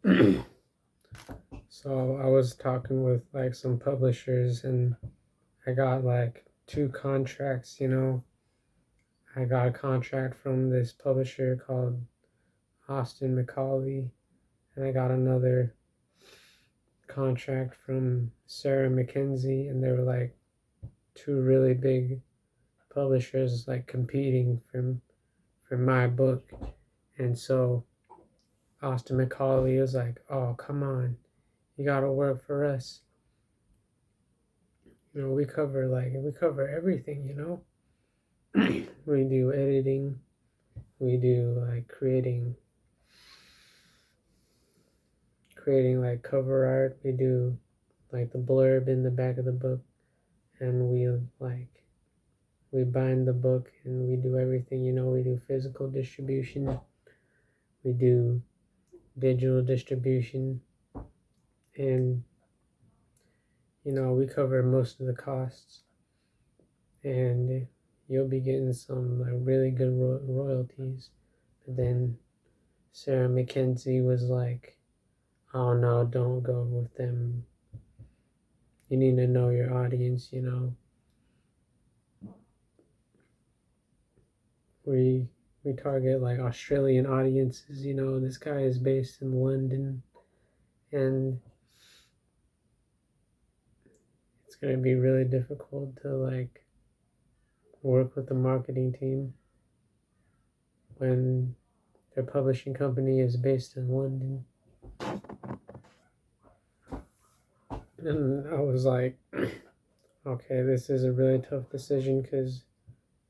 So I was talking with like some publishers and I got like two contracts, I got a contract from this publisher called Austin McCauley, and I got another contract from Sarah Mackenzie, and they were like two really big publishers like competing for my book. And so Austin McCauley was like, "Oh, come on, you gotta work for us. We cover everything, We do editing, we do like creating like cover art, we do like the blurb in the back of the book, and we bind the book and we do everything, we do physical distribution, we do digital distribution, and we cover most of the costs, and you'll be getting some like really good royalties. But then Sarah Mackenzie was like, "Oh no, don't go with them. You need to know your audience. We we target like Australian audiences. This guy is based in London, and it's gonna be really difficult to like work with the marketing team when their publishing company is based in London." And I was like, okay, this is a really tough decision because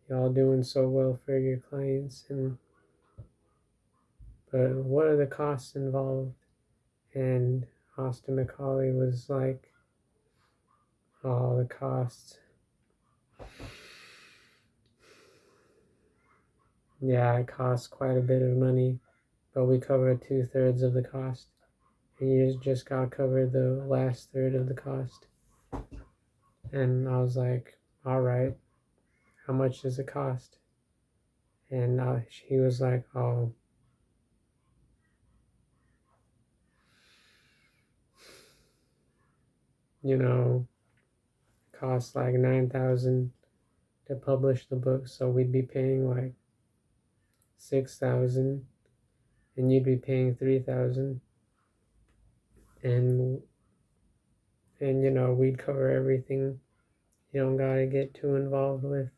y'all doing so well for your clients, but what are the costs involved? And Austin McCauley was like, "Oh, the costs. Yeah, it costs quite a bit of money, but we cover 2/3 of the cost, and you just gotta cover the last third of the cost." And I was like, "All right, how much does it cost?" And he was like, "Oh, you know, costs like 9,000 to publish the book, so we'd be paying like 6,000, and you'd be paying 3,000, and we'd cover everything. You don't gotta get too involved with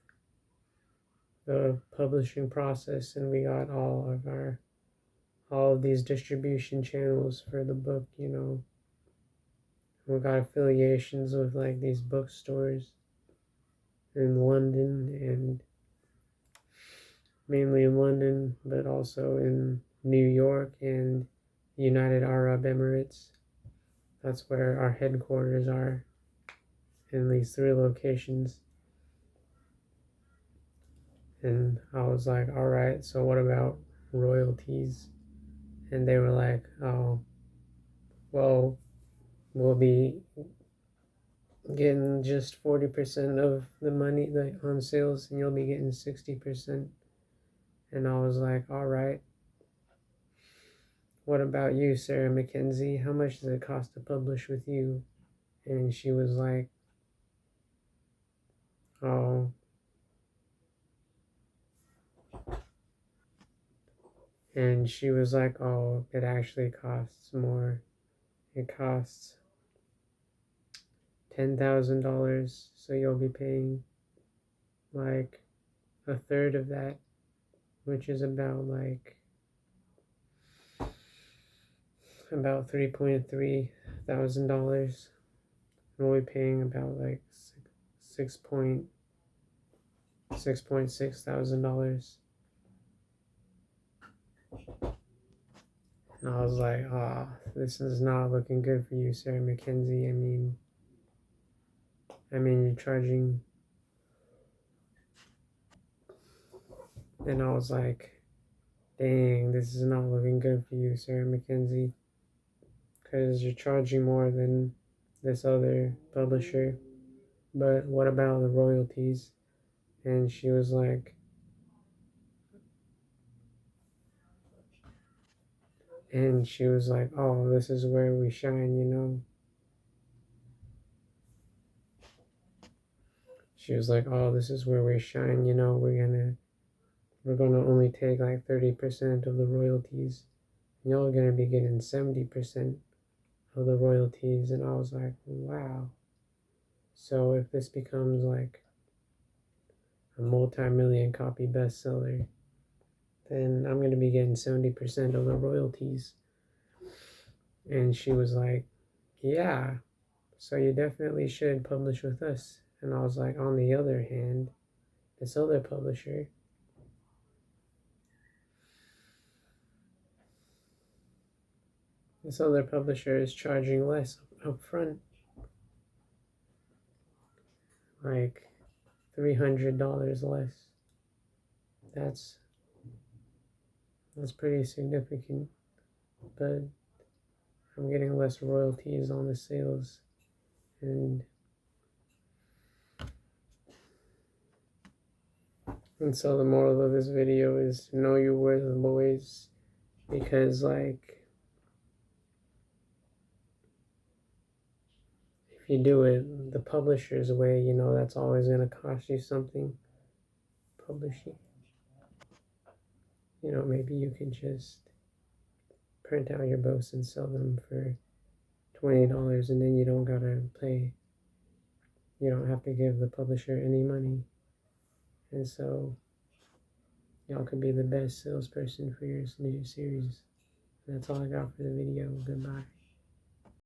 the publishing process, and we got all of these distribution channels for the book. We got affiliations with like these bookstores in London, and mainly in London, but also in New York and United Arab Emirates. That's where our headquarters are, in these three locations. And I was like, all right, so what about royalties? And they were like, "Oh, well, we'll be getting just 40% of the money like on sales, and you'll be getting 60%. And I was like, all right, what about you, Sarah Mackenzie? How much does it cost to publish with you? And she was like, oh, oh, it actually costs more. It costs $10,000, so you'll be paying like a third of that, which is about $3,300. We'll be paying about like $6,600. And I was like, this is not looking good for you, Sarah Mackenzie. You're charging. And I was like, dang, this is not looking good for you, Sarah Mackenzie, because you're charging more than this other publisher. But what about the royalties? And she was like, And she was like, oh, this is where we shine, you know. She was like, oh, this is where we shine, you know. We're gonna only take like 30% of the royalties. Y'all are gonna be getting 70% of the royalties. And I was like, wow. So if this becomes like a multi-million copy bestseller, then I'm gonna be getting 70% of the royalties. And she was like, yeah, so you definitely should publish with us. And I was like, on the other hand, this other publisher, is charging less up front, like $300 less. That's pretty significant, but I'm getting less royalties on the sales. And so the moral of this video is know your worth, boys, because like if you do it the publisher's way, you know that's always gonna cost you something. Publishing, you know, maybe you could just print out your books and sell them for $20, and then you don't gotta pay. You don't have to give the publisher any money, and so y'all could be the best salesperson for your new series. That's all I got for the video. Goodbye.